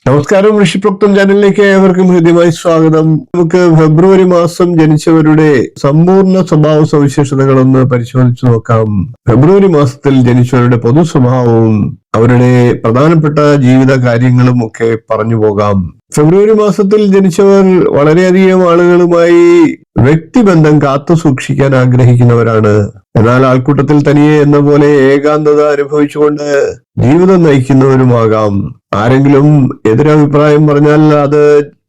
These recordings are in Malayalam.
നമസ്കാരം, ഋഷിപ്രോക്തം ചാനലിലേക്ക് ഏവർക്കും ഹൃദ്യമായി സ്വാഗതം. നമുക്ക് ഫെബ്രുവരി മാസം ജനിച്ചവരുടെ സമ്പൂർണ്ണ സ്വഭാവ സവിശേഷതകളൊന്ന് പരിശോധിച്ചു നോക്കാം. ഫെബ്രുവരി മാസത്തിൽ ജനിച്ചവരുടെ പൊതു സ്വഭാവവും അവരുടെ പ്രധാനപ്പെട്ട ജീവിത കാര്യങ്ങളും ഒക്കെ പറഞ്ഞു പോകാം. ഫെബ്രുവരി മാസത്തിൽ ജനിച്ചവർ വളരെയധികം ആളുകളുമായി വ്യക്തിബന്ധം കാത്തു സൂക്ഷിക്കാൻ ആഗ്രഹിക്കുന്നവരാണ്. എന്നാൽ ആൾക്കൂട്ടത്തിൽ തനിയെ എന്ന പോലെ ഏകാന്തത അനുഭവിച്ചുകൊണ്ട് ജീവിതം നയിക്കുന്നവരുമാകാം. ആരെങ്കിലും എതിരഭിപ്രായം പറഞ്ഞാൽ അത്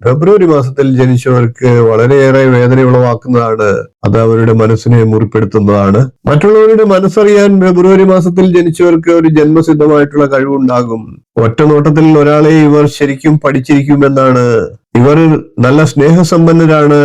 ഫെബ്രുവരി മാസത്തിൽ ജനിച്ചവർക്ക് വളരെയേറെ വേദന ഉളവാക്കുന്നതാണ്. അത് അവരുടെ മനസ്സിനെ മുറിപ്പെടുത്തുന്നതാണ്. മറ്റുള്ളവരുടെ മനസ്സറിയാൻ ഫെബ്രുവരി മാസത്തിൽ ജനിച്ചവർക്ക് ഒരു ജന്മസിദ്ധമായിട്ടുള്ള കഴിവുണ്ടാകും. ഒറ്റ നോട്ടത്തിൽ ഒരാളെ ഇവർ ശരിക്കും പഠിച്ചിരിക്കുമെന്നാണ്. ഇവർ നല്ല സ്നേഹസമ്പന്നരാണ്.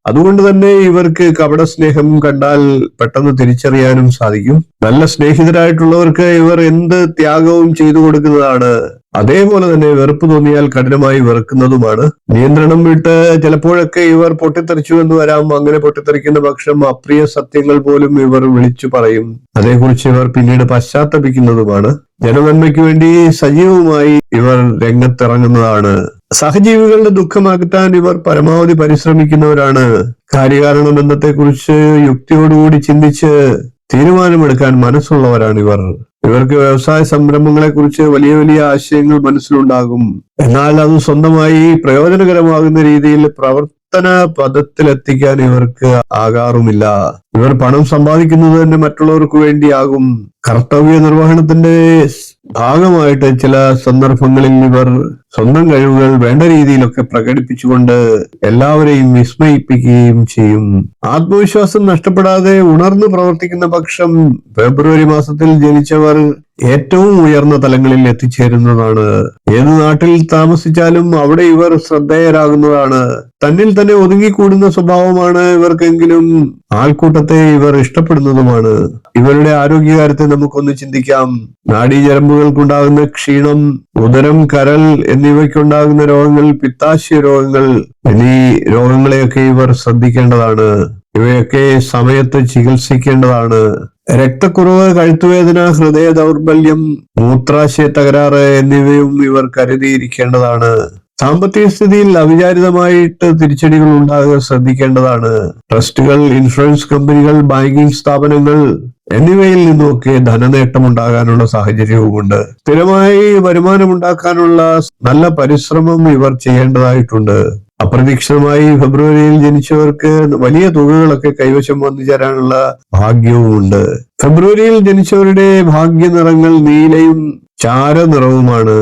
അതുകൊണ്ട് തന്നെ ഇവർക്ക് കപട സ്നേഹം കണ്ടാൽ പെട്ടെന്ന് തിരിച്ചറിയാനും സാധിക്കും. നല്ല സ്നേഹിതരായിട്ടുള്ളവർക്ക് ഇവർ എന്ത് ത്യാഗവും ചെയ്തു കൊടുക്കുന്നതാണ്. അതേപോലെ തന്നെ വെറുപ്പ് തോന്നിയാൽ കഠിനമായി വെറുക്കുന്നതുമാണ്. നിയന്ത്രണം വിട്ട് ചിലപ്പോഴൊക്കെ ഇവർ പൊട്ടിത്തെറിച്ചു എന്ന് വരാം. അങ്ങനെ പൊട്ടിത്തെറിക്കുന്ന പക്ഷം അപ്രിയ സത്യങ്ങൾ പോലും ഇവർ വിളിച്ചു പറയും. അതേക്കുറിച്ച് ഇവർ പിന്നീട് പശ്ചാത്തപിക്കുന്നതുമാണ്. ജനനന്മയ്ക്ക് വേണ്ടി സജീവമായി ഇവർ രംഗത്തിറങ്ങുന്നതാണ്. സഹജീവികളുടെ ദുഃഖം അകറ്റാൻ ഇവർ പരമാവധി പരിശ്രമിക്കുന്നവരാണ്. കാര്യകാരണ ബന്ധത്തെക്കുറിച്ച് യുക്തിയോടുകൂടി ചിന്തിച്ച് തീരുമാനമെടുക്കാൻ മനസ്സുള്ളവരാണ് ഇവർ. ഇവർക്ക് വ്യവസായ സംരംഭങ്ങളെ കുറിച്ച് വലിയ വലിയ ആശയങ്ങൾ മനസ്സിലുണ്ടാകും. എന്നാൽ അത് സ്വന്തമായി പ്രയോജനകരമാകുന്ന രീതിയിൽ പ്രവർത്തന പദത്തിലെത്തിക്കാൻ ഇവർക്ക് ആകാറുമില്ല. ഇവർ പണം സമ്പാദിക്കുന്നത് തന്നെ മറ്റുള്ളവർക്ക് വേണ്ടിയാകും. കർത്തവ്യ നിർവഹണത്തിന്റെ ഭാഗമായിട്ട് ചില സന്ദർഭങ്ങളിൽ ഇവർ സ്വന്തം കഴിവുകൾ വേണ്ട രീതിയിലൊക്കെ പ്രകടിപ്പിച്ചുകൊണ്ട് എല്ലാവരെയും വിസ്മയിപ്പിക്കുകയും ചെയ്യും. ആത്മവിശ്വാസം നഷ്ടപ്പെടാതെ ഉണർന്നു പ്രവർത്തിക്കുന്ന പക്ഷം ഫെബ്രുവരി മാസത്തിൽ ജനിച്ചവർ ഏറ്റവും ഉയർന്ന തലങ്ങളിൽ എത്തിച്ചേരുന്നതാണ്. ഏത് നാട്ടിൽ താമസിച്ചാലും അവിടെ ഇവർ ശ്രദ്ധേയരാകുന്നതാണ്. തന്നിൽ തന്നെ ഒതുങ്ങിക്കൂടുന്ന സ്വഭാവമാണ് ഇവർക്കെങ്കിലും ആൾക്കൂട്ടത്തെ ഇവർ ഇഷ്ടപ്പെടുന്നതുമാണ്. ഇവരുടെ ആരോഗ്യകാര്യത്തെ നമുക്കൊന്ന് ചിന്തിക്കാം. നാഡീഞരമ്പുകൾക്കുണ്ടാകുന്ന ക്ഷീണം, ഉദരം, കരൾ എന്നിവയ്ക്കുണ്ടാകുന്ന രോഗങ്ങൾ, പിത്താശയ രോഗങ്ങൾ എന്നീ രോഗങ്ങളെയൊക്കെ ഇവർ ശ്രദ്ധിക്കേണ്ടതാണ്. ഇവയൊക്കെ സമയത്ത് ചികിത്സിക്കേണ്ടതാണ്. രക്തക്കുറവ്, കഴുത്തുവേദന, ഹൃദയ ദൗർബല്യം, മൂത്രാശയ തകരാറ് എന്നിവയും ഇവർ കരുതിയിരിക്കേണ്ടതാണ്. സാമ്പത്തിക സ്ഥിതിയിൽ അവിചാരിതമായിട്ട് തിരിച്ചടികൾ ഉണ്ടാകുക ശ്രദ്ധിക്കേണ്ടതാണ്. ട്രസ്റ്റുകൾ, ഇൻഷുറൻസ് കമ്പനികൾ, ബാങ്കിംഗ് സ്ഥാപനങ്ങൾ എന്നിവയിൽ നിന്നുമൊക്കെ ധനനേട്ടം ഉണ്ടാകാനുള്ള സാഹചര്യവുമുണ്ട്. സ്ഥിരമായി വരുമാനമുണ്ടാക്കാനുള്ള നല്ല പരിശ്രമം ഇവർ ചെയ്യേണ്ടതായിട്ടുണ്ട്. അപ്രതീക്ഷിതമായി ഫെബ്രുവരിയിൽ ജനിച്ചവർക്ക് വലിയ തുകകളൊക്കെ കൈവശം വന്നു ചേരാനുള്ള ഭാഗ്യവുമുണ്ട്. ഫെബ്രുവരിയിൽ ജനിച്ചവരുടെ ഭാഗ്യ നിറങ്ങൾ നീലയും ചാരനിറവുമാണ്.